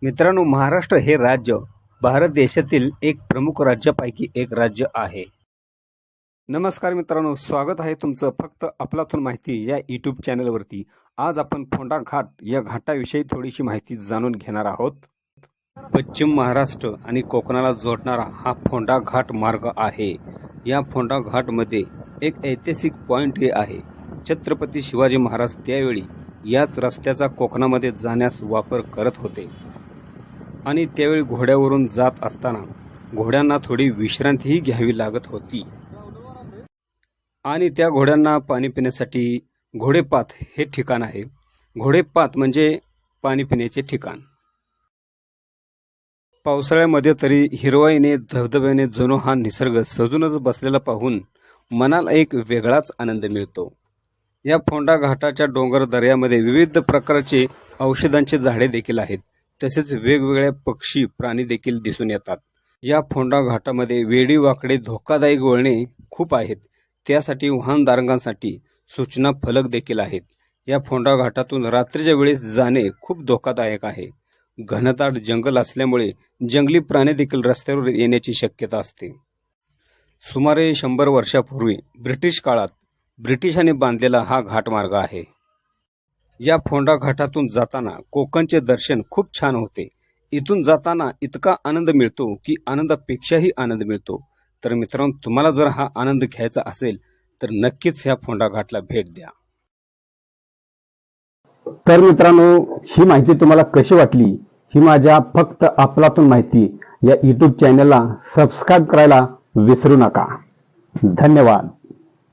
मित्रांनो, महाराष्ट्र हे राज्य भारत देशातील एक प्रमुख राज्यापैकी एक राज्य आहे। नमस्कार मित्रांनो, स्वागत आहे तुमचं फक्त आपलातून माहिती या यूट्यूब चॅनलवरती। आज आपण फोंडा घाट या घाटाविषयी थोडीशी माहिती जाणून घेणार आहोत। पश्चिम महाराष्ट्र आणि कोकणाला जोडणारा हा फोंडा घाट मार्ग आहे। या फोंडा घाटमध्ये एक ऐतिहासिक पॉइंट हे आहे। छत्रपती शिवाजी महाराज त्यावेळी याच रस्त्याचा कोकणामध्ये जाण्यास वापर करत होते आणि त्यावेळी घोड्यावरून जात असताना घोड्यांना थोडी विश्रांतीही घ्यावी लागत होती आणि त्या घोड्यांना पाणी पिण्यासाठी घोडेपात हे ठिकाण आहे। घोडेपात म्हणजे पाणी पिण्याचे ठिकाण। पावसाळ्यामध्ये तरी हिरवाईने धबधब्याने जणू हा निसर्ग सजूनच बसलेला पाहून मनाला एक वेगळाच आनंद मिळतो। या फोंडा घाटाच्या डोंगर दऱ्यामध्ये विविध प्रकारचे औषधांचे झाडे देखील आहेत, तसेच वेगवेगळे पक्षी प्राणी देखील दिसून येतात। या फोंडा घाटामध्ये वेडी वाकडे धोकादायक वळणे खूप आहेत, त्यासाठी वाहनधारकांसाठी सूचना फलक देखील आहेत। या फोंडा घाटातून रात्रीच्या वेळेस जाणे खूप धोकादायक आहे। घनदाट जंगल असल्यामुळे जंगली प्राणी देखील रस्त्यावर येण्याची शक्यता असते। सुमारे 100 वर्षापूर्वी ब्रिटिश काळात ब्रिटिशांनी बांधलेला हा घाटमार्ग आहे। या फोंडा घाटातून जाताना कोकणचे दर्शन खूप छान होते। इथून जाताना इतका आनंद मिळतो की आनंदापेक्षाही आनंद मिळतो। तर मित्रांनो, तुम्हाला जर हा आनंद घ्यायचा असेल तर नक्कीच या फोंडा घाटला भेट द्या। तर मित्रांनो, ही माहिती तुम्हाला कशी वाटली? ही माझ्या फक्त आपलातून माहिती या यूट्यूब चॅनलला सबस्क्राईब करायला विसरू नका। धन्यवाद।